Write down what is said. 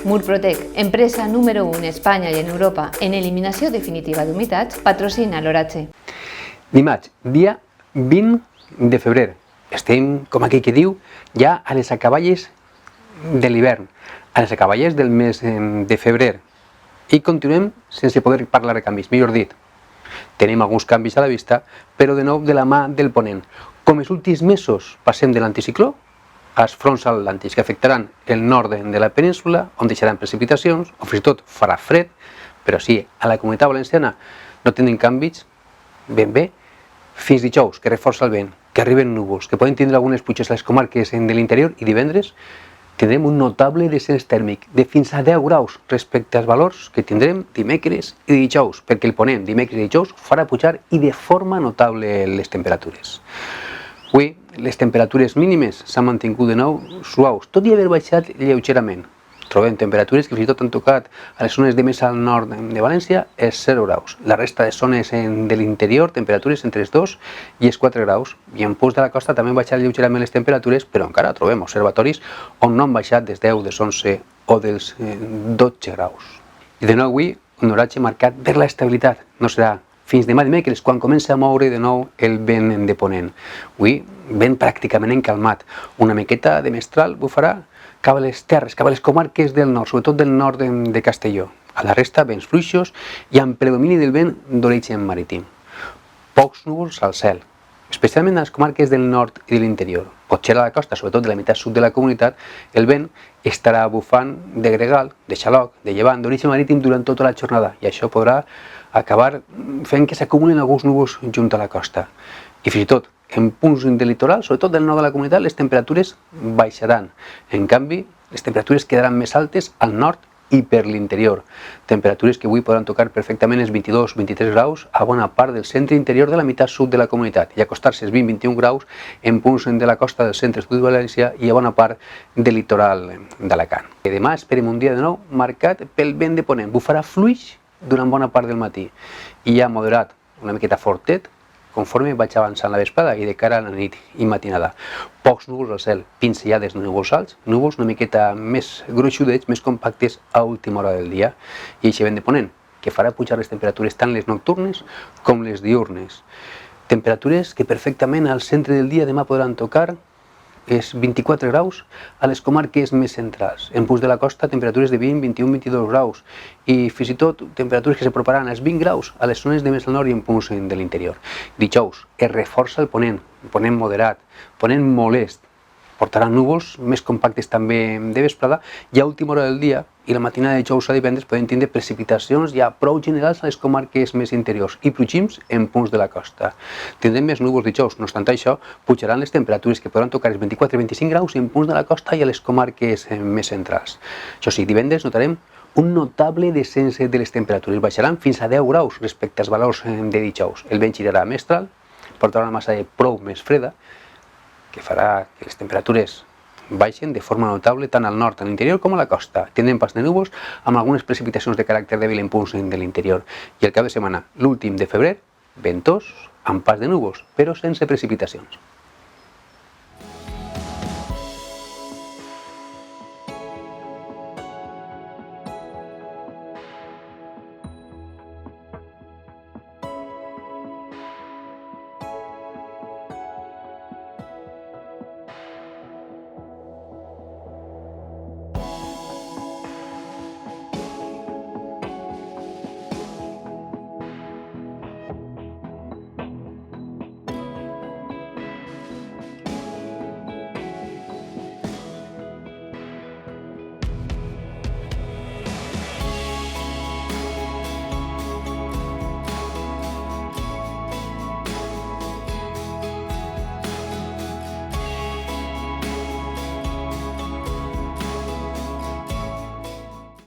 Murprotec, empresa número 1 en Espanya i en Europa en eliminació definitiva d'humitats, patrocina l'oratge. Dimarts, dia 20 de febrer. Estem, com aquell que diu, ja a les acaballes de l'hivern, a les acaballes del mes de febrer. I continuem sense poder parlar de canvis, millor dit. Tenim alguns canvis a la vista, però de nou de la mà del ponent. Com els últims mesos passem de l'anticicló als fronts atlàntics que afectaran el nord de la península, on deixaran precipitacions, o fins i tot farà fred, però sí, a la Comunitat Valenciana no tenen canvis ben bé fins dijous, que reforça el vent, que arriben núvols, que poden tindre algunes pluges a les comarques de l'interior, i divendres tindrem un notable descens tèrmic de fins a 10 graus respecte als valors que tindrem dimecres i dijous, perquè el ponent dimecres i dijous farà pujar i de forma notable les temperatures. Avui les temperatures mínimes s'han mantingut de nou suaus, tot i haver baixat lleugerament. Trobem temperatures que fins i tot han tocat a les zones de més al nord de València és 0 graus. La resta de zones de l'interior, temperatures entre els 2 i els 4 graus. I en punts de la costa també han baixat lleugerament les temperatures, però encara trobem observatoris on no han baixat des 10, des 11 o dels 12 graus. I de nou avui un oratge marcat per la estabilitat. No serà fins demà dimecres, quan comença a moure de nou el vent de ponent. Avui, vent pràcticament encalmat. Una miqueta de mestral bufarà cap a les terres, cap a les comarques del nord, sobretot del nord de Castelló. A la resta, vents fluixos i amb predomini del vent d'origen marítim. Pocs núvols al cel, especialment a les comarques del nord i de l'interior. Potser a la costa, sobretot de la meitat sud de la comunitat, el vent estarà bufant de gregal, de xaloc, de llevant, d'origen marítim durant tota la jornada, i això podrà acabar fent que s'acumulen alguns núvols junt a la costa. I fins i tot, en punts del litoral, sobretot del nord de la comunitat, les temperatures baixaran. En canvi, les temperatures quedaran més altes al nord i per l'interior. Temperatures que avui podran tocar perfectament els 22-23 graus a bona part del centre interior de la meitat sud de la comunitat i acostar-se als 20-21 graus en punts de la costa del centre sud de València i a bona part del litoral d'Alacant. Demà esperem un dia de nou marcat pel vent de ponent. Bufarà fluix durant bona part del matí i ja moderat, una miqueta fortet, conforme vaig avançant la vesprada i de cara a la nit i matinada. Pocs núvols al cel, pinzellades de núvols alts, núvols una miqueta més gruixudets, més compactes a última hora del dia. I aquest vent de ponent, que farà pujar les temperatures tant les nocturnes com les diurnes. Temperatures que perfectament al centre del dia demà podran tocar és 24 graus a les comarques més centrals. En punts de la costa, temperatures de 20, 21, 22 graus i fins i tot temperatures que s'aproparan als 20 graus a les zones de més al nord i en punts de l'interior. Dijous es reforça el ponent moderat, ponent molest. Portarà núvols més compactes també de vesprada i a última hora del dia i la matinada de dijous a divendres poden tindre precipitacions ja prou generals a les comarques més interiors i plogims en punts de la costa. Tindrem més núvols dijous, no obstant això, pujaran les temperatures que podran tocar els 24-25 graus en punts de la costa i a les comarques més centrals. Això sí, divendres notarem un notable descens de les temperatures, baixaran fins a 10 graus respecte als valors de dijous. El vent girarà a mestral, portarà una massa de prou més freda, que farà que les temperatures baixen de forma notable tant al nord, a l'interior, com a la costa. Tindrem pas de núvols amb algunes precipitacions de caràcter dèbil en punts de l'interior. I el cap de setmana, l'últim de febrer, ventós, amb pas de núvols, però sense precipitacions.